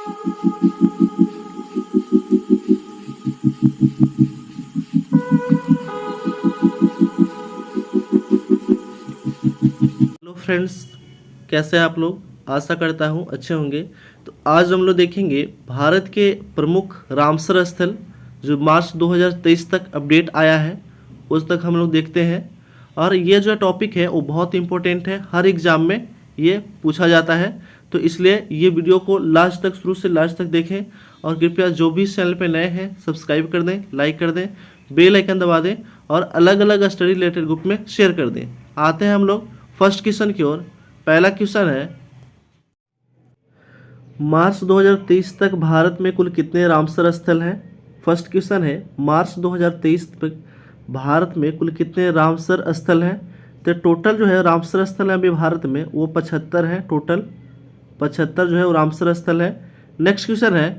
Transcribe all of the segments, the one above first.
Hello friends, कैसे हैं आप लोग। आशा करता हूँ अच्छे होंगे। तो आज हम लोग देखेंगे भारत के प्रमुख रामसर स्थल जो मार्च 2023 तक अपडेट आया है, उस तक हम लोग देखते हैं। और ये जो टॉपिक है वो बहुत इंपॉर्टेंट है, हर एग्ज़ाम में ये पूछा जाता है। तो इसलिए ये वीडियो को लास्ट तक, शुरू से लास्ट तक देखें। और कृपया जो भी इस चैनल पे नए हैं सब्सक्राइब कर दें, लाइक कर दें, बेल आइकन दबा दें और अलग अलग स्टडी रिलेटेड ग्रुप में शेयर कर दें। आते हैं हम लोग फर्स्ट क्वेश्चन की ओर। पहला क्वेश्चन है, मार्च 2023 तक भारत में कुल कितने रामसर स्थल हैं। फर्स्ट क्वेश्चन है, मार्च 2023 तक भारत में कुल कितने रामसर स्थल हैं। तो टोटल जो है रामसर स्थल है अभी भारत में वो 75 हैं। टोटल 75 जो है वो रामसर स्थल है। नेक्स्ट क्वेश्चन है,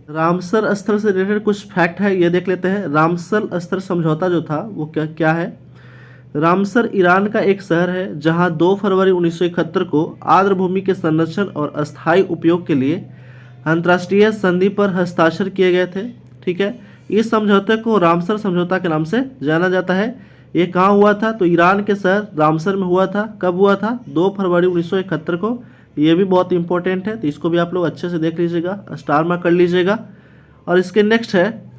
रामसर स्थल से रिलेटेड कुछ फैक्ट है, ये देख लेते हैं। रामसर स्थल समझौता जो था वो क्या क्या है। रामसर ईरान का एक शहर है जहां 2 फरवरी 1971 को आर्द्र भूमि के संरक्षण और अस्थायी उपयोग के लिए अंतर्राष्ट्रीय संधि पर हस्ताक्षर किए गए थे। ठीक है, इस समझौते को रामसर समझौता के नाम से जाना जाता है। ये कहाँ हुआ था, तो ईरान के शहर रामसर में हुआ था। कब हुआ था, 2 फरवरी 1971 को। ये भी बहुत इंपॉर्टेंट है, तो इसको भी आप लोग अच्छे से देख लीजिएगा, स्टार मार्क कर लीजिएगा। और इसके नेक्स्ट है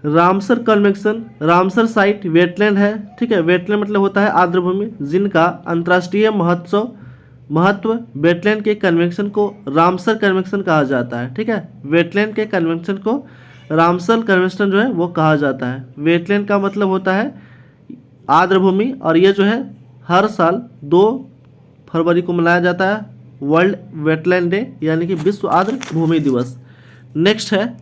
Ramsar convention. Ramsar site wetland है। ठीक है, वेटलैंड मतलब होता है आर्द्र भूमि, जिनका अंतर्राष्ट्रीय महत्व वेटलैंड के कन्वेंशन को रामसर कन्वेंशन कहा जाता है। ठीक है, वेटलैंड के कन्वेंशन को रामसर कन्वेंशन जो है वो कहा जाता है। वेटलैंड का मतलब होता है आर्द्र भूमि, और ये जो है हर साल 2 फरवरी को मनाया जाता है वर्ल्ड वेटलैंड डे, यानी कि विश्व आर्द्र भूमि दिवस। नेक्स्ट है,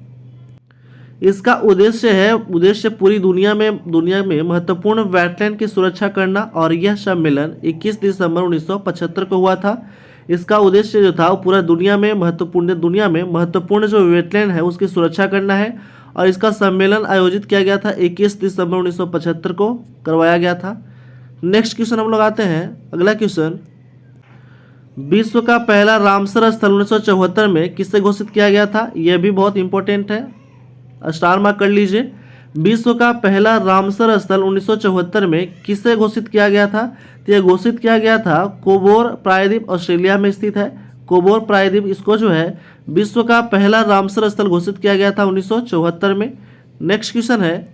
इसका उद्देश्य पूरी दुनिया में महत्वपूर्ण वेटलैंड की सुरक्षा करना, और यह सम्मेलन 21 दिसंबर 1975 को हुआ था। इसका उद्देश्य जो था वो पूरा दुनिया में महत्वपूर्ण जो वेटलैंड है उसकी सुरक्षा करना है। और इसका सम्मेलन आयोजित किया गया था 21 दिसंबर 1975 को करवाया गया था। नेक्स्ट क्वेश्चन हम लोग आते हैं। अगला क्वेश्चन, विश्व का पहला रामसर स्थल 1974 में किससे घोषित किया गया था। यह भी बहुत इंपॉर्टेंट है, स्टार मार्क कर लीजिए। विश्व का पहला रामसर स्थल 1974 में किससे घोषित किया गया था। तो यह घोषित किया गया था कोबोर प्रायद्वीप, ऑस्ट्रेलिया में स्थित है। कोबोर प्रायद्वीप, इसको जो है विश्व का पहला रामसर स्थल घोषित किया गया था 1974 में। नेक्स्ट क्वेश्चन है,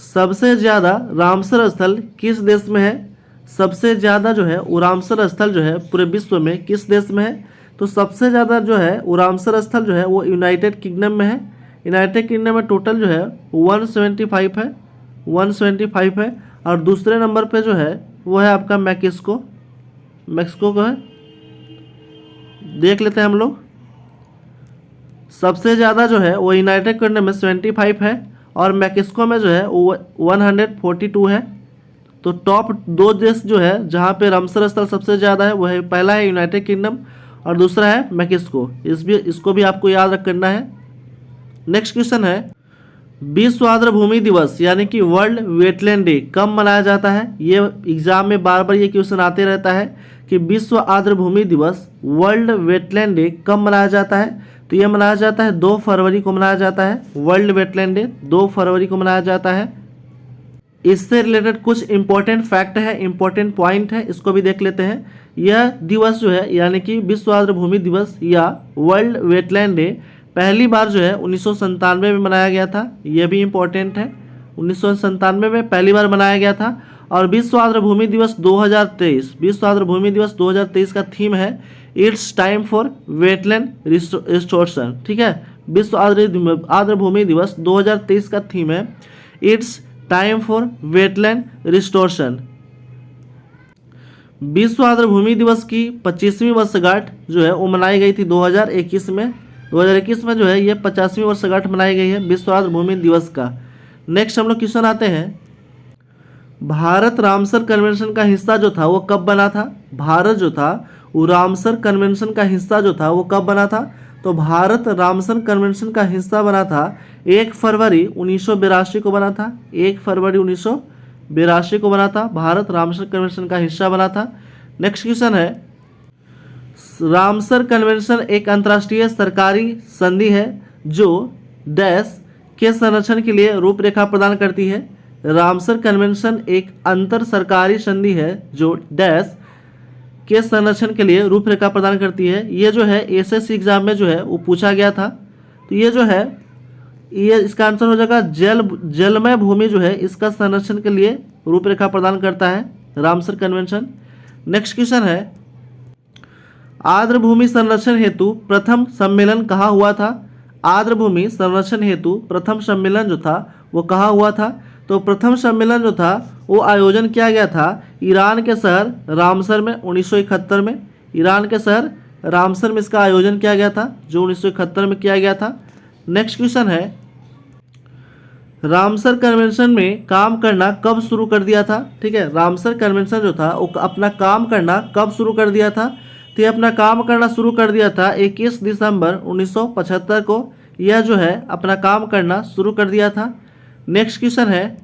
सबसे ज़्यादा रामसर स्थल किस देश में है। सबसे ज़्यादा जो है वो रामसर स्थल जो है पूरे विश्व में किस देश में है। तो सबसे ज़्यादा जो है वो रामसर स्थल जो है वो यूनाइटेड किंगडम में है। यूनाइटेड किंगडम में टोटल जो है 175 है, 175 है। और दूसरे नंबर पे जो है वो है आपका मैक्सिको को है। देख लेते हैं हम लोग, सबसे ज़्यादा जो है वो यूनाइटेड किंगडम में 75 है, और मैक्सिको में जो है वो 142 है। तो टॉप 2 देश जो है जहाँ पे रामसर स्थल सबसे ज़्यादा है वो है, पहला है यूनाइटेड किंगडम और दूसरा है मैक्सिको। इसको भी आपको याद रखना है। नेक्स्ट क्वेश्चन है, विश्व आर्द्र भूमि दिवस यानी कि वर्ल्ड वेटलैंड डे कब मनाया जाता है। ये एग्जाम में बार बार ये क्वेश्चन आते रहता है कि विश्व आर्द्र भूमि दिवस वर्ल्ड वेटलैंड डे कब मनाया जाता है। तो ये मनाया जाता है 2 फरवरी को मनाया जाता है। वर्ल्ड वेटलैंड डे 2 फरवरी को मनाया जाता है। इससे रिलेटेड कुछ इंपॉर्टेंट फैक्ट है, इंपॉर्टेंट पॉइंट है, इसको भी देख लेते हैं। यह दिवस जो है यानी कि विश्व आर्द्र भूमि दिवस या वर्ल्ड वेटलैंड डे पहली बार जो है 1997 में मनाया गया था। यह भी इम्पोर्टेंट है, 1997 में पहली बार मनाया गया था। और विश्व आर्द्र भूमि दिवस 2023, विश्व आर्द्र भूमि दिवस 2023 का थीम है it's time for wetland restoration. ठीक है, विश्व आर्द्र भूमि दिवस 2023 का थीम है it's time for wetland restoration. विश्व आर्द्र भूमि दिवस की 25वीं वर्षगांठ जो है वो मनाई गई थी 2021 में। 2021 में जो है ये 50वीं वर्षगांठ मनाई गई है विश्व आर्द्र भूमि दिवस का। नेक्स्ट हम लोग क्वेश्चन आते हैं, भारत रामसर कन्वेंशन का हिस्सा जो था वो कब बना था। भारत जो था वो रामसर कन्वेंशन का हिस्सा जो था वो कब बना था। तो भारत रामसर कन्वेंशन का हिस्सा बना था 1 फरवरी 1982 को बना था। 1 फरवरी 1982 को बना था, भारत रामसर कन्वेंशन का हिस्सा बना था। नेक्स्ट क्वेश्चन है, रामसर कन्वेंशन एक अंतर्राष्ट्रीय सरकारी संधि है जो डैश के संरक्षण के लिए रूपरेखा प्रदान करती है। रामसर कन्वेंशन एक अंतर सरकारी संधि है जो डैश के संरक्षण के लिए रूपरेखा प्रदान करती है। ये जो है एसएससी एग्जाम में जो है वो पूछा गया था। तो ये जो है ये इसका आंसर हो जाएगा जलमय भूमि जो है इसका संरक्षण के लिए रूपरेखा प्रदान करता है रामसर कन्वेंशन। नेक्स्ट क्वेश्चन है आर्द्र भूमि संरक्षण हेतु प्रथम सम्मेलन कहाँ हुआ था। आर्द्र भूमि संरक्षण हेतु प्रथम सम्मेलन जो था वो कहाँ हुआ था। तो प्रथम सम्मेलन जो था वो आयोजन किया गया था ईरान के शहर रामसर में 1971 में। ईरान के शहर रामसर में इसका आयोजन किया गया था जो 1971 में किया गया था। नेक्स्ट क्वेश्चन है रामसर कन्वेंशन में काम करना कब शुरू कर दिया था। ठीक है, रामसर कन्वेंशन जो था वो अपना काम करना कब शुरू कर दिया था। तो ये अपना काम करना शुरू कर दिया था 21 दिसंबर 1975 को। यह जो है अपना काम करना शुरू कर दिया था। नेक्स्ट क्वेश्चन है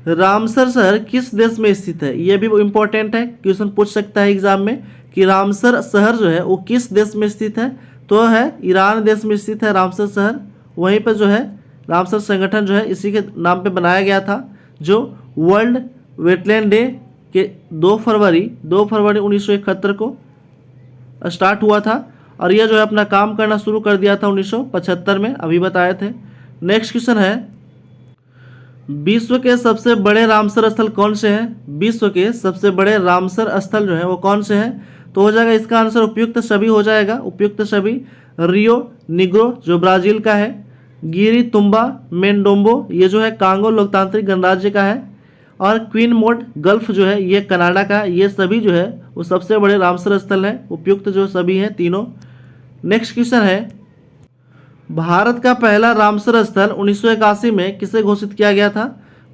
रामसर शहर किस देश में स्थित है। यह भी इम्पोर्टेंट है, क्वेश्चन पूछ सकता है एग्जाम में कि रामसर शहर जो है वो किस देश में स्थित है। तो है ईरान देश में स्थित है रामसर शहर। वहीं पर जो है रामसर संगठन जो है इसी के नाम पे बनाया गया था जो वर्ल्ड वेटलैंड डे के 2 फरवरी 1971 को स्टार्ट हुआ था और यह जो है अपना काम करना शुरू कर दिया था 1975 में, अभी बताए थे। नेक्स्ट क्वेश्चन है विश्व के सबसे बड़े रामसर स्थल कौन से हैं। विश्व के सबसे बड़े रामसर स्थल जो है वो कौन से हैं। तो हो जाएगा इसका आंसर उपयुक्त सभी हो जाएगा। उपयुक्त सभी रियो निग्रो जो ब्राज़ील का है, गिरी तुम्बा मेंडोम्बो ये जो है कांगो लोकतांत्रिक गणराज्य का है, और क्वीन मोड गल्फ जो है ये कनाडा का है। ये सभी जो है वो सबसे बड़े रामसर स्थल हैं। उपयुक्त जो सभी हैं तीनों। नेक्स्ट क्वेश्चन है भारत का पहला रामसर स्थल 1981 में किसे घोषित किया गया था।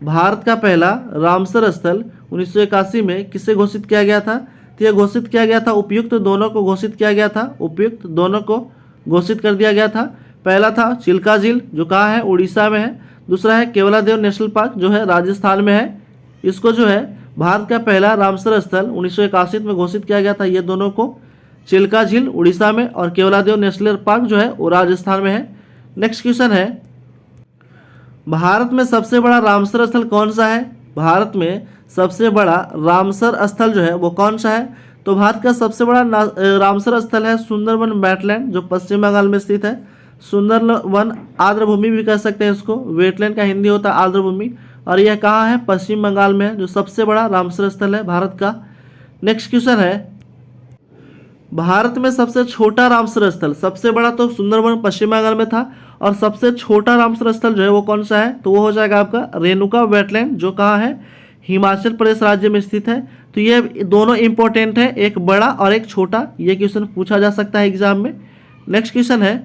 भारत का पहला रामसर स्थल 1981 में किसे घोषित किया गया था। तो यह घोषित किया गया था उपयुक्त दोनों को घोषित किया गया था। उपयुक्त दोनों को घोषित कर दिया गया था। पहला था चिल्का झील जो कहाँ है, उड़ीसा में है। दूसरा है केवलादेव नेशनल पार्क जो है राजस्थान में है। इसको जो है भारत का पहला रामसर स्थल 1981 में घोषित किया गया था। ये दोनों को चिल्का झील उड़ीसा में और केवलादेव नेशनल पार्क जो है वो राजस्थान में है। नेक्स्ट क्वेश्चन है भारत में सबसे बड़ा रामसर स्थल कौन सा है। भारत में सबसे बड़ा रामसर स्थल जो है वो कौन सा है। तो भारत का सबसे बड़ा रामसर स्थल है सुंदरवन वेटलैंड जो पश्चिम बंगाल में स्थित है। सुंदरवन आर्द्र भूमि भी कह सकते हैं इसको। वेटलैंड का हिंदी होता है आर्द्र भूमि, और यह कहाँ है, पश्चिम बंगाल में है, जो सबसे बड़ा रामसर स्थल है भारत का। नेक्स्ट क्वेश्चन है भारत में सबसे छोटा रामसर स्थल, सबसे बड़ा तो सुंदरवन पश्चिम बंगाल में था, और सबसे छोटा रामसर स्थल जो है वो कौन सा है। तो वो हो जाएगा आपका रेणुका वेटलैंड जो कहाँ है, हिमाचल प्रदेश राज्य में स्थित है। तो ये दोनों इंपॉर्टेंट है, एक बड़ा और एक छोटा। ये क्वेश्चन पूछा जा सकता है एग्जाम में। नेक्स्ट क्वेश्चन है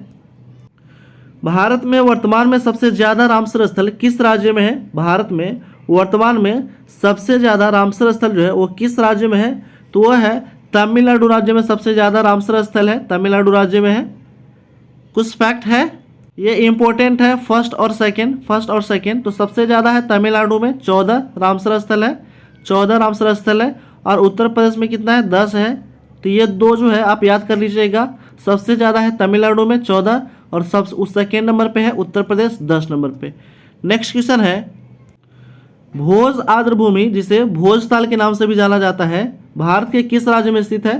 भारत में वर्तमान में सबसे ज़्यादा रामसर स्थल किस राज्य में है। भारत में वर्तमान में सबसे ज़्यादा रामसर स्थल जो है वो किस राज्य में है। तो वह है तमिलनाडु राज्य में सबसे ज़्यादा रामसर स्थल है, तमिलनाडु राज्य में है। कुछ फैक्ट है, ये इंपॉर्टेंट है, फर्स्ट और सेकंड। तो सबसे ज़्यादा है तमिलनाडु में 14 रामसर स्थल है, 14 रामसर स्थल है, और उत्तर प्रदेश में कितना है, 10 है। तो ये दो जो है आप याद कर लीजिएगा। सबसे ज़्यादा है तमिलनाडु में 14, और उस सेकेंड नंबर पे है उत्तर प्रदेश 10 नंबर पे। नेक्स्ट क्वेश्चन है भोज आर्द्र भूमि जिसे भोजताल के नाम से भी जाना जाता है, भारत के किस राज्य में स्थित है।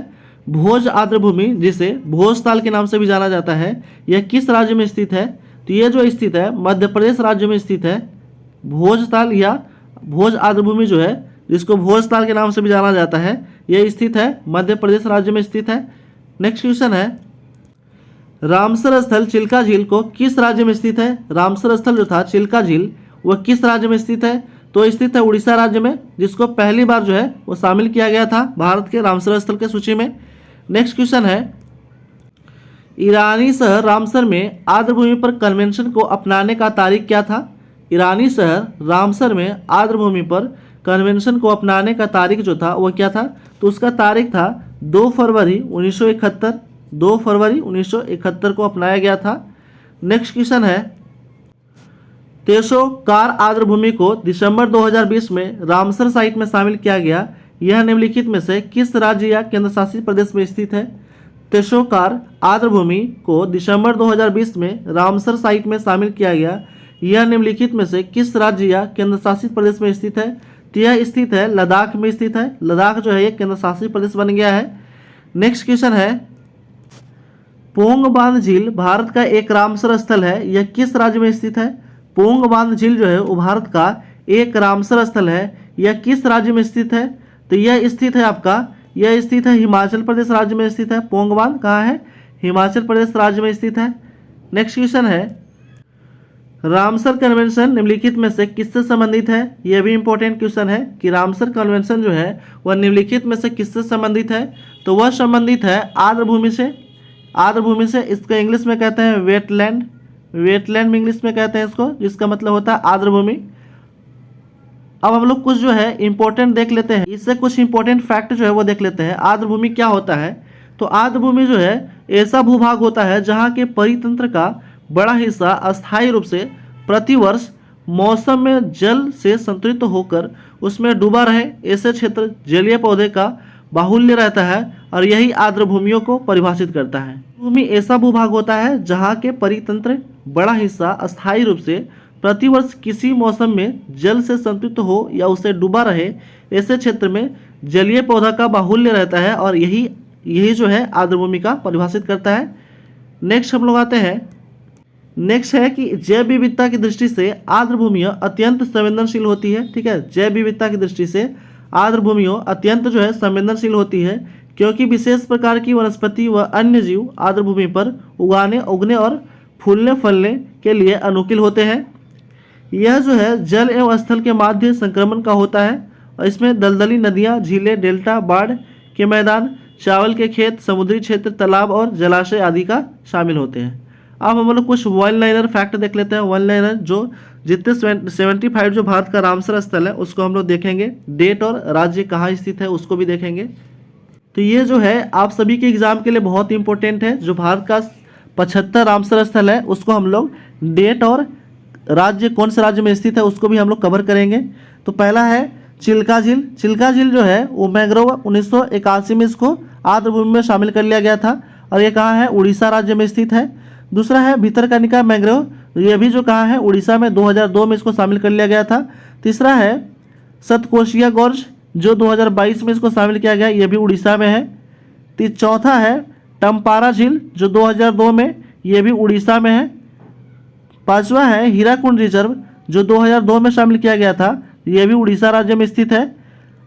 भोज आर्द्र भूमि जिसे भोजताल के नाम से भी जाना जाता है, यह किस राज्य में स्थित है। तो ये जो स्थित है मध्य प्रदेश राज्य में स्थित है। भोजताल या भोज आर्द्र भूमि जो है जिसको भोजताल के नाम से भी जाना जाता है, यह स्थित है मध्य प्रदेश राज्य में स्थित है। नेक्स्ट क्वेश्चन है रामसर स्थल चिल्का झील को किस राज्य में स्थित है। रामसर स्थल जो था चिल्का झील वह किस राज्य में स्थित है। तो स्थित है उड़ीसा राज्य में, जिसको पहली बार जो है वो शामिल किया गया था भारत के रामसर स्थल के सूची में। नेक्स्ट क्वेश्चन है ईरानी शहर रामसर में आर्द्रभूमि पर कन्वेंशन को अपनाने का तारीख क्या था। ईरानी शहर रामसर में आर्द्रभूमि पर कन्वेंशन को अपनाने का तारीख जो था वह क्या था। तो उसका तारीख था 2 फरवरी 1971। 2 फरवरी 1971 को अपनाया गया था। नेक्स्ट क्वेश्चन है तेसोकार आर्द्रभूमि को दिसंबर 2020 में रामसर साइट में शामिल किया गया। यह निम्नलिखित में से किस राज्य या केंद्र शासित प्रदेश में स्थित है। तेशोकार आर्द्रभूमि को दिसंबर 2020 में रामसर साइट में शामिल किया गया। यह निम्नलिखित में से किस राज्य या केंद्र शासित प्रदेश में स्थित है? तो यह स्थित है लद्दाख में स्थित है। लद्दाख जो है ये केंद्र शासित प्रदेश बन गया है। नेक्स्ट क्वेश्चन है, पोंग बांध झील भारत का एक रामसर स्थल है, यह किस राज्य में स्थित है? पोंग बांध झील जो है वो भारत का एक रामसर स्थल है, यह किस राज्य में स्थित है? तो यह स्थित है आपका, यह स्थित है हिमाचल प्रदेश राज्य में स्थित है। पोंग बांध कहाँ है? हिमाचल प्रदेश राज्य में स्थित है। नेक्स्ट क्वेश्चन है, रामसर कन्वेंशन निम्नलिखित में से किससे संबंधित है? यह भी इंपॉर्टेंट क्वेश्चन है कि रामसर कन्वेंशन जो है वह निम्नलिखित में से किससे संबंधित है? तो वह संबंधित है आर्द्रभूमि से। आर्द्रभूमि से, इसको इंग्लिश में कहते हैं वेटलैंड। वेटलैंड में इंग्लिश में कहते हैं इसको, जिसका मतलब होता है आर्द्रभूमि। अब हम लोग कुछ जो है इंपॉर्टेंट देख लेते हैं, इससे कुछ इंपॉर्टेंट फैक्ट जो है वो देख लेते हैं। आर्द्रभूमि क्या होता है? तो आर्द्रभूमि जो है ऐसा भूभाग होता है जहाँ के परितंत्र का बड़ा हिस्सा अस्थायी रूप से प्रतिवर्ष मौसम में जल से संतुलित होकर उसमें डूबा रहे, ऐसे क्षेत्र जलीय पौधे का बाहुल्य रहता है और यही आर्द्रभूमियों को परिभाषित करता है। भूमि ऐसा भूभाग होता है जहाँ के परितंत्र बड़ा हिस्सा अस्थायी रूप से प्रतिवर्ष किसी मौसम में जल से संतुलित हो या उसे डूबा रहे, ऐसे क्षेत्र में जलीय पौधा का बाहुल्य रहता है और यही जो है आर्द्रभूमि का परिभाषित करता है। नेक्स्ट हम लोग आते हैं, नेक्स्ट है कि जैव विविधता की दृष्टि से आर्द्रभूमियाँ अत्यंत संवेदनशील होती है। ठीक है, जैव विविधता की दृष्टि से आर्द्रभूमियों अत्यंत जो है संवेदनशील होती है, क्योंकि विशेष प्रकार की वनस्पति व अन्य जीव आर्द्रभूमि पर उगने और फूलने फलने के लिए अनुकूल होते हैं। यह जो है जल एवं स्थल के माध्य संक्रमण का होता है और इसमें दलदली नदियाँ, झीलें, डेल्टा, बाढ़ के मैदान, चावल के खेत, समुद्री क्षेत्र, तालाब और जलाशय आदि का शामिल होते हैं। अब हम लोग कुछ वन लाइनर फैक्ट देख लेते हैं। वन लाइनर जो जितने 75 जो भारत का रामसर स्थल है उसको हम लोग देखेंगे, डेट और राज्य कहाँ स्थित है उसको भी देखेंगे। तो ये जो है आप सभी के एग्जाम के लिए बहुत इंपॉर्टेंट है। जो भारत का 75 रामसर स्थल है उसको हम लोग डेट और राज्य कौन से राज्य में स्थित है उसको भी हम लोग कवर करेंगे। तो पहला है चिल्का झील। चिल्का झील जो है वो मैंग्रोव 1981 में इसको आर्द्रभूमि में शामिल कर लिया गया था और ये कहाँ है? उड़ीसा राज्य में स्थित है। दूसरा है भितरकनिका मैंग्रोव, ये भी जो कहाँ है? उड़ीसा में 2002 में इसको शामिल कर लिया गया था। तीसरा है सतकोशिया गोर्ज, जो 2022 में इसको शामिल किया गया, ये भी उड़ीसा में है। चौथा है टम्पारा झील जो 2002 में, ये भी उड़ीसा में है। पांचवा है हीराकुंड रिजर्व जो 2002 में शामिल किया गया था, ये भी उड़ीसा राज्य में स्थित है।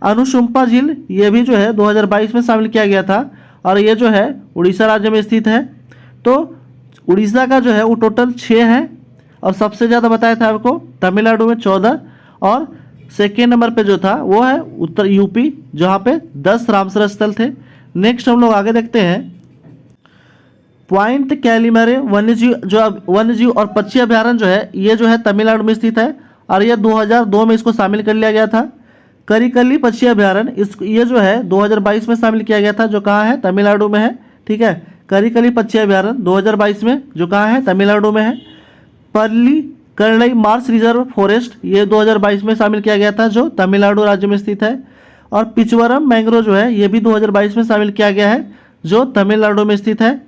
अनुशुम्पा झील ये भी जो है 2022 में शामिल किया गया था और ये जो है उड़ीसा राज्य में स्थित है। तो उड़ीसा का जो है वो टोटल 6 है और सबसे ज़्यादा बताया था आपको तमिलनाडु में 14 और सेकेंड नंबर पे जो था वो है उत्तर यूपी जहाँ पे 10 रामसर स्थल थे। नेक्स्ट हम लोग आगे देखते हैं, पॉइंट कैलिमरे वन्यजीव और पक्षी अभ्यारण्य जो है ये जो है तमिलनाडु में स्थित है और ये 2002 में इसको शामिल कर लिया गया था। करिकली पक्षी अभ्यारण्य ये जो है 2022 में शामिल किया गया था, जो कहाँ है? तमिलनाडु में है। ठीक है, करिकली पक्षी अभ्यारण्य 2022 में जो कहाँ है? तमिलनाडु में है। पर्ली करलई मार्स रिजर्व फॉरेस्ट ये 2022 में शामिल किया गया था, जो तमिलनाडु राज्य में स्थित है। और पिचवरम मैंग्रोव जो है ये भी 2022 में शामिल किया गया है, जो तमिलनाडु में स्थित है।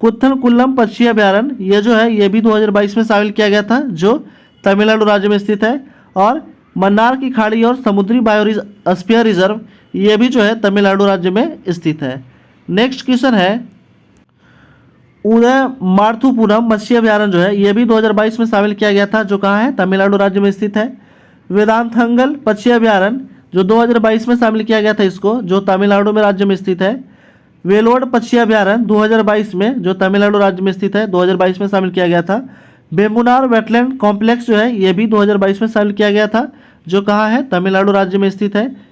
कुथनकुल्लम पक्षी अभ्यारण्य ये जो है ये भी 2022 में शामिल किया गया था, जो तमिलनाडु राज्य में स्थित है। और मन्नार की खाड़ी और समुद्री बायोस्फीयर रिजर्व ये भी जो है तमिलनाडु राज्य में स्थित है। नेक्स्ट क्वेश्चन है, उदय मारुथुपुरम मत्स्य अभ्यारण्य जो है ये भी 2022 में शामिल किया गया था, जो कहाँ है? तमिलनाडु राज्य में स्थित है। वेदांतंगल पक्षी अभ्यारण्य जो 2022 में शामिल किया गया था इसको, जो तमिलनाडु में राज्य में स्थित है। वेलोड पक्षी अभ्यारण्य 2022 में जो तमिलनाडु राज्य में स्थित है, 2022 में शामिल किया गया था। बेमुनार वेटलैंड कॉम्प्लेक्स जो है ये भी 2022 में शामिल किया गया था, जो कहाँ है? तमिलनाडु राज्य में स्थित है।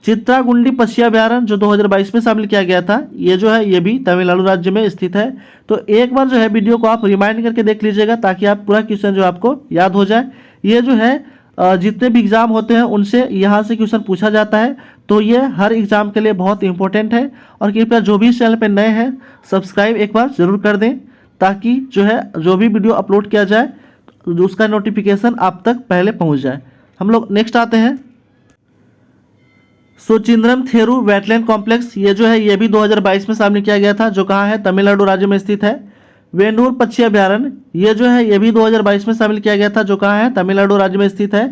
चित्रागुंडी पक्षी अभ्यारण्य जो 2022 में शामिल किया गया था, ये जो है ये भी तमिलनाडु राज्य में स्थित है। तो एक बार जो है वीडियो को आप रिमाइंड करके देख लीजिएगा ताकि आप पूरा क्वेश्चन जो आपको याद हो जाए। ये जो है जितने भी एग्जाम होते हैं उनसे यहाँ से क्वेश्चन पूछा जाता है, तो ये हर एग्जाम के लिए बहुत इंपॉर्टेंट है। और कृपया जो भी इस चैनल पर नए हैं सब्सक्राइब एक बार ज़रूर कर दें, ताकि जो है जो भी वीडियो अपलोड किया जाए उसका नोटिफिकेशन आप तक पहले पहुँच जाए। हम लोग नेक्स्ट आते हैं, सुचिंद्रम थेरू वेटलैंड कॉम्प्लेक्स, ये जो है ये भी 2022 में शामिल किया गया था, जो कहाँ है, तमिलनाडु राज्य में स्थित है। वेन्नूर पक्षी अभ्यारण्य, ये जो है ये भी 2022 में शामिल किया गया था, जो कहाँ है, तमिलनाडु राज्य में स्थित है।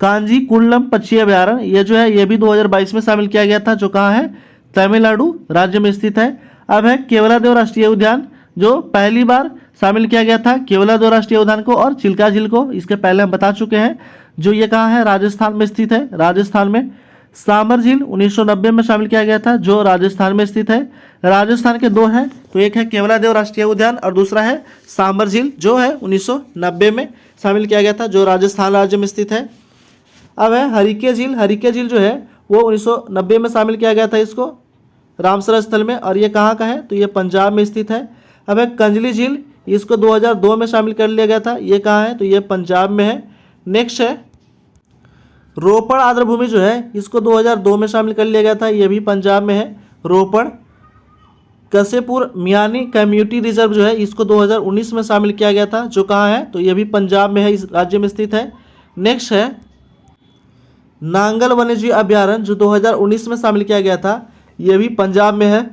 कांजी कुल्लम पक्षी अभ्यारण्य, ये जो है ये भी 2022 में शामिल किया गया था, जो कहाँ है, तमिलनाडु राज्य में स्थित है। अब है केवलादेव राष्ट्रीय उद्यान, जो पहली बार शामिल किया गया था केवलादेव राष्ट्रीय उद्यान को और चिल्का झील को, इसके पहले हम बता चुके हैं, जो ये कहाँ है, राजस्थान में स्थित है, राजस्थान में। सामर झील 1990 में शामिल किया गया था, जो राजस्थान में स्थित है। राजस्थान के दो हैं, तो एक है केवलादेव राष्ट्रीय उद्यान और दूसरा है सामर झील, जो है 1990 में शामिल किया गया था, जो राजस्थान राज्य में स्थित है। अब है हरिके झील, हरिके झील जो है वो 1990 में शामिल किया गया था इसको रामसर स्थल में, और ये कहाँ का है, तो ये पंजाब में स्थित है। अब है कंजली झील, इसको 2002 में शामिल कर लिया गया था, ये कहाँ है, तो ये पंजाब में है। नेक्स्ट है रोपड़ आर्द्रभूमि, जो है इसको 2002 में शामिल कर लिया गया था, ये भी पंजाब में है, रोपड़। कसेपुर मियानी कम्युनिटी रिजर्व जो है इसको 2019 में शामिल किया गया था, जो कहाँ है, तो ये भी पंजाब में है, इस राज्य में स्थित है। नेक्स्ट है नांगल वन्यजीव अभ्यारण्य, जो 2019 में शामिल किया गया था, ये भी पंजाब में है।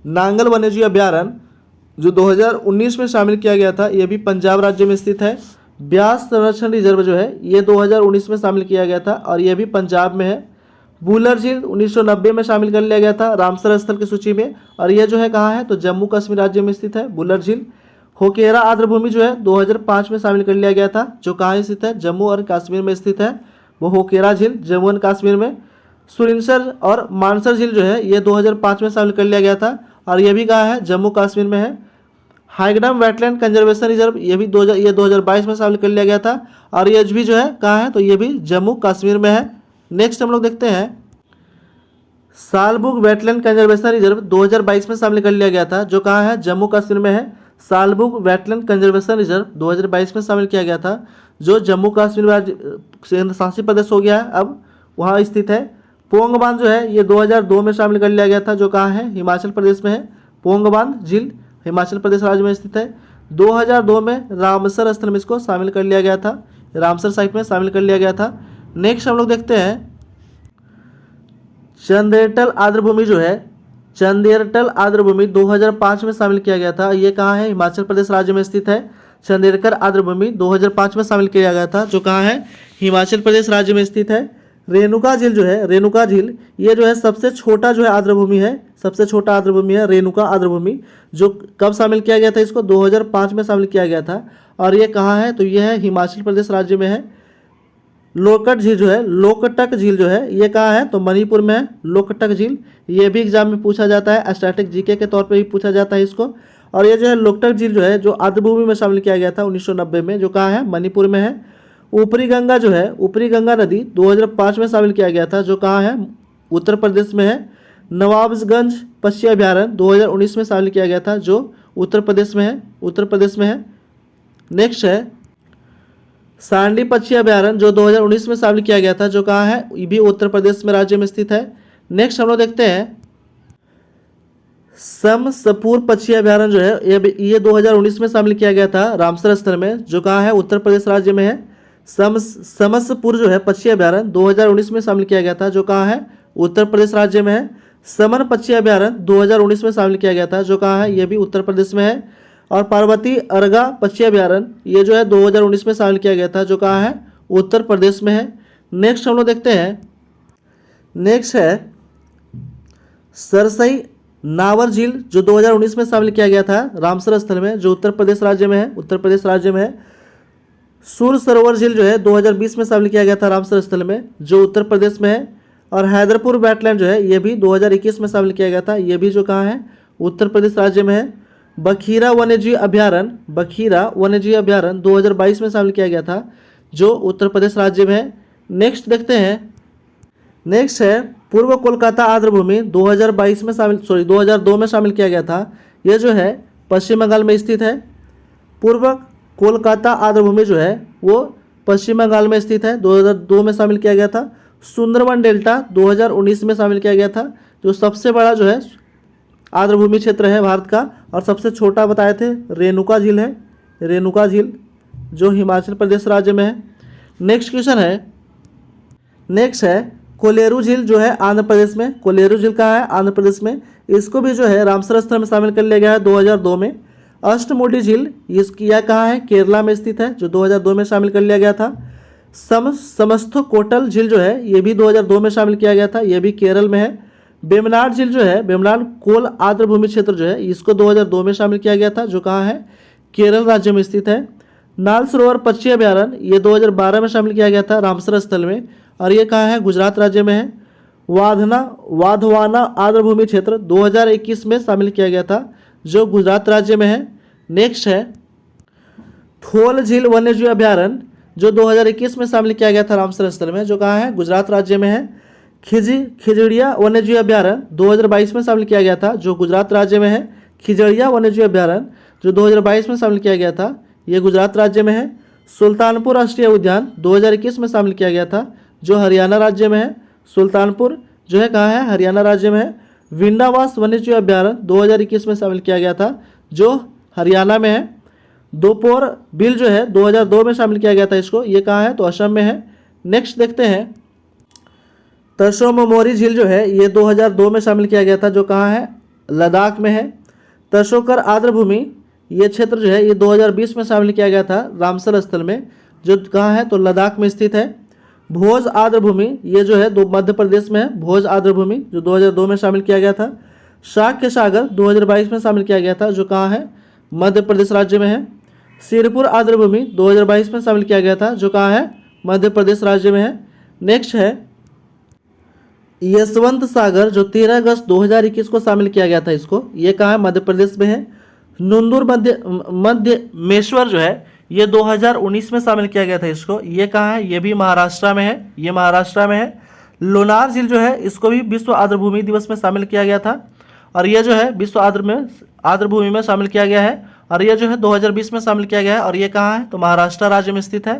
नांगल वन्यजीव अभ्यारण्य जो 2019 में शामिल किया गया था, ये भी पंजाब राज्य में स्थित है। ब्यास संरक्षण रिजर्व जो है ये 2019 में शामिल किया गया था और ये भी पंजाब में है। बुलर झील 1990 में शामिल कर लिया गया था रामसर स्थल की सूची में, और ये जो है कहाँ है, तो जम्मू कश्मीर राज्य में स्थित है बुलर झील। होकेरा आर्द्रभूमि जो है 2005 में शामिल कर लिया गया था, जो कहाँ स्थित है, जम्मू और कश्मीर में स्थित है, वो होकेरा झील जम्मू एंड कश्मीर में। सुरिनसर और मानसर झील जो है ये 2005 में शामिल कर लिया गया था, और ये भी कहाँ है, जम्मू कश्मीर में है। हाइगडम वेटलैंड कंजर्वेशन रिजर्व ये भी 2022 में शामिल कर लिया गया था, और ये भी जो है कहाँ है, तो ये भी जम्मू कश्मीर में है। नेक्स्ट हम लोग देखते हैं सालबुग वेटलैंड कंजर्वेशन रिजर्व 2022 में शामिल कर लिया गया था, जो कहाँ है, जम्मू कश्मीर में है। सालबुग वेटलैंड कंजर्वेशन रिजर्व 2022 में शामिल किया गया था, जो जम्मू कश्मीर राज्य केंद्र शासित प्रदेश हो गया है, अब वहाँ स्थित है। पोंग बांध जो है ये 2002 में शामिल कर लिया गया था, जो कहाँ है, हिमाचल प्रदेश में है। पोंग बांध झील हिमाचल प्रदेश राज्य में स्थित है। 2002 में रामसर स्थल में इसको शामिल कर लिया गया था, रामसर साइट में शामिल कर लिया गया था। नेक्स्ट हम लोग देखते हैं चंदेरटल आर्द्रभूमि जो है, चंदेरटल आर्द्रभूमि 2005 में शामिल किया गया था, ये कहाँ है, हिमाचल प्रदेश राज्य में स्थित है। चंदेरकर आर्द्रभूमि 2005 में शामिल किया गया था, जो कहाँ है, हिमाचल प्रदेश राज्य में स्थित है। रेणुका झील जो है, रेणुका झील ये जो है सबसे छोटा जो है आर्द्रभूमि है, सबसे छोटा आर्द्रभूमि है रेणुका आर्द्रभूमि, जो कब शामिल किया गया था, इसको 2005 में शामिल किया गया था, और ये कहाँ है, तो ये है हिमाचल प्रदेश राज्य में है। लोकट झील जो है, लोकटक झील जो है ये कहाँ है, तो मणिपुर में है लोकटक झील, ये भी एग्जाम में पूछा जाता है, स्टैटिक जीके के तौर पे भी पूछा जाता है इसको। और ये जो है लोकटक झील जो है जो आर्द्रभूमि में शामिल किया गया था 1990 में, जो कहाँ है, मणिपुर में है। ऊपरी गंगा जो है, ऊपरी गंगा नदी 2005 में शामिल किया गया था, जो कहाँ है, उत्तर प्रदेश में है। नवाबगंज पक्षी अभ्यारण्य 2019 में शामिल किया गया था, जो उत्तर प्रदेश में है, उत्तर प्रदेश में है। नेक्स्ट है सांडी पक्षी अभ्यारण्य जो 2019 में शामिल किया गया था, जो कहाँ है, ये भी उत्तर प्रदेश में राज्य में स्थित है। नेक्स्ट हम लोग देखते हैं समसपुर पक्षी अभ्यारण्य जो है ये 2019 में शामिल किया गया था रामसर स्थल में, जो कहाँ है, उत्तर प्रदेश राज्य में है। समसपुर जो है पक्षी अभ्यारण्य 2019 में शामिल किया गया था, जो कहाँ है, उत्तर प्रदेश राज्य में है। समन पक्षी अभ्यारण्य 2019 में शामिल किया गया था, जो कहाँ है, ये भी उत्तर प्रदेश में है। और पार्वती अर्गा पक्षी अभ्यारण्य ये जो है 2019 में शामिल किया गया था, जो कहाँ है, उत्तर प्रदेश में है। नेक्स्ट हम लोग देखते हैं, नेक्स्ट है सरसई नावर झील जो 2019 में शामिल किया गया था रामसर स्थल में, जो उत्तर प्रदेश राज्य में है, उत्तर प्रदेश राज्य में है। सुर सरोवर झील जो है 2020 में शामिल किया गया था रामसर स्थल में, जो उत्तर प्रदेश में है। और हैदरपुर वेटलैंड जो है ये भी 2021 में शामिल किया गया था, ये भी जो कहाँ है, उत्तर प्रदेश राज्य में है। बखीरा वन्यजीव अभ्यारण्य, बखीरा वन्यजीव अभ्यारण्य 2022 में शामिल किया गया था, जो उत्तर प्रदेश राज्य में है। नेक्स्ट देखते हैं, नेक्स्ट है पूर्व कोलकाता आर्द्रभूमि 2022 में 2002 में शामिल किया गया था, ये जो है पश्चिम बंगाल में स्थित है। पूर्व कोलकाता आर्द्रभूमि जो है वो पश्चिम बंगाल में स्थित है, 2002 में शामिल किया गया था। सुंदरवन डेल्टा 2019 में शामिल किया गया था, जो सबसे बड़ा जो है आर्द्रभूमि क्षेत्र है भारत का, और सबसे छोटा बताए थे रेणुका झील है, रेणुका झील जो हिमाचल प्रदेश राज्य में है। नेक्स्ट क्वेश्चन है, नेक्स्ट है कोलेरू झील जो है आंध्र प्रदेश में, कोलेरू झील कहाँ है, आंध्र प्रदेश में, इसको भी जो है रामसर स्थल में शामिल कर लिया गया है 2002 में। अष्टमुडी झील इसकी यह कहाँ है, केरला में स्थित है, जो 2002 में शामिल कर लिया गया था। समस्थकोटल झील जो है ये भी 2002 में शामिल किया गया था, ये भी केरल में है। वेम्बनाड झील जो है, वेम्बनाड कोल आर्द्रभूमि क्षेत्र जो है इसको 2002 में शामिल किया गया था, जो कहाँ है, केरल राज्य में स्थित है। नाल सरोवर पक्षी अभ्यारण्य ये 2012 में शामिल किया गया था रामसर स्थल में, और ये कहाँ है, गुजरात राज्य में है। वाधवाना आर्द्रभूमि क्षेत्र 2021 में शामिल किया गया था, जो गुजरात राज्य में है। नेक्स्ट है थोल झील वन्यजीव अभ्यारण्य, जो 2021 में शामिल किया गया था रामसर स्थल में, जो कहाँ है, गुजरात राज्य में है। खिजड़िया वन्यजीव अभ्यारण्य 2022 में शामिल किया गया था, जो गुजरात राज्य में है। खिजड़िया वन्यजीव अभ्यारण्य जो 2022 में शामिल किया गया था, ये गुजरात राज्य में है। सुल्तानपुर राष्ट्रीय उद्यान 2021 में शामिल किया गया था, जो हरियाणा राज्य में है। सुल्तानपुर जो है कहाँ है, हरियाणा राज्य में है। विंडावास वन्यजीव अभ्यारण्य 2021 में शामिल किया गया था, जो हरियाणा में है। दोपोर बिल जो है 2002 में शामिल किया गया था इसको, ये कहाँ है, तो असम में है। नेक्स्ट देखते हैं तसोममोरी झील जो है ये 2002 में शामिल किया गया था, जो कहाँ है, लद्दाख में है। तसोकर आर्द्रभूमि ये क्षेत्र जो है ये 2020 में शामिल किया गया था रामसर स्थल में, जो कहाँ है, तो लद्दाख में स्थित है। भोज आर्द्रभूमि ये जो है मध्य प्रदेश में है, भोज आर्द्रभूमि जो 2002 में शामिल किया गया था। शाक्य सागर 2022 में शामिल किया गया था, जो कहाँ है, मध्य प्रदेश राज्य में है। सिरपुर आर्द्रभूमि 2022 में शामिल किया गया था, जो कहाँ है, मध्य प्रदेश राज्य में है। नेक्स्ट है यशवंत सागर जो 13 अगस्त 2021 को शामिल किया गया था इसको, ये कहाँ है, मध्य प्रदेश में है। नुंदुर मध्यमेश्वर जो है ये 2019 में शामिल किया गया था इसको, ये कहाँ है, ये भी महाराष्ट्र में है, ये महाराष्ट्र में है। लोनार झील जो है इसको भी विश्व आर्द्रभूमि दिवस में शामिल किया गया था, और ये जो है विश्व आर्द्रभूमि में शामिल किया गया है, और ये जो है 2020 में शामिल किया गया है, और ये कहाँ है, तो महाराष्ट्र राज्य में स्थित है।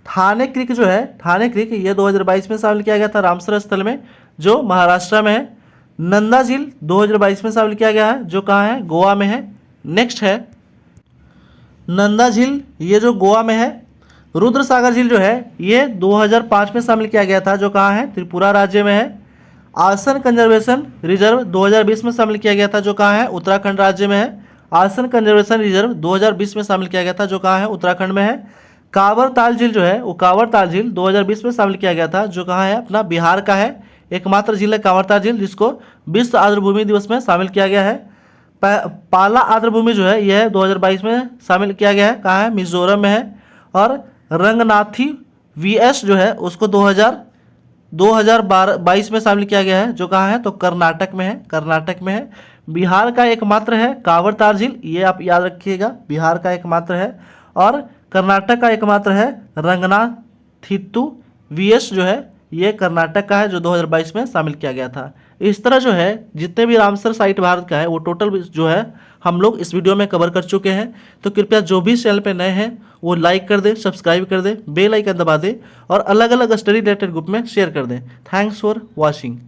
थाने क्रिक जो है, थाने क्रिक ये 2022 में शामिल किया गया था रामसर स्थल में, जो महाराष्ट्र में है। नंदा झील 2022 में शामिल किया गया है, जो कहाँ है, गोवा में है। नेक्स्ट है नंदा झील ये जो गोवा में है। रुद्र सागर झील जो है ये 2005 में शामिल किया गया था, जो कहाँ है, त्रिपुरा राज्य में है। आसन कंजर्वेशन रिजर्व 2020 में शामिल किया गया था, जो कहाँ है, उत्तराखंड राज्य में है। आसन कंजर्वेशन रिजर्व 2020 में शामिल किया गया था, जो कहाँ है, उत्तराखंड में है। कांवर ताल झील जो है वो कांवर ताल झील 2020 में शामिल किया गया था, जो कहाँ है, अपना बिहार का है। एकमात्र झील है कांवर ताल झील, जिसको विश्व आर्द्रभूमि दिवस में शामिल किया गया है। पाला आर्द्रभूमि जो है यह 2022 में शामिल किया गया है, कहाँ है, मिजोरम में है। और रंगनाथी VS जो है उसको 2022 में शामिल किया गया है, जो कहाँ है, तो कर्नाटक में है, कर्नाटक में है। बिहार का एकमात्र है कांवर ताल झील, ये आप याद रखिएगा, बिहार का एकमात्र है। और कर्नाटक का एकमात्र है रंगनाथिट्टू VS जो है ये कर्नाटक का है, जो 2022 में शामिल किया गया था। इस तरह जो है जितने भी रामसर साइट भारत का है वो टोटल जो है हम लोग इस वीडियो में कवर कर चुके हैं। तो कृपया जो भी चैनल पे नए हैं वो लाइक कर दें, सब्सक्राइब कर दें, बेल आइकन दबा दें, और अलग अलग स्टडी रिलेटेड ग्रुप में शेयर कर दें। Thanks for watching.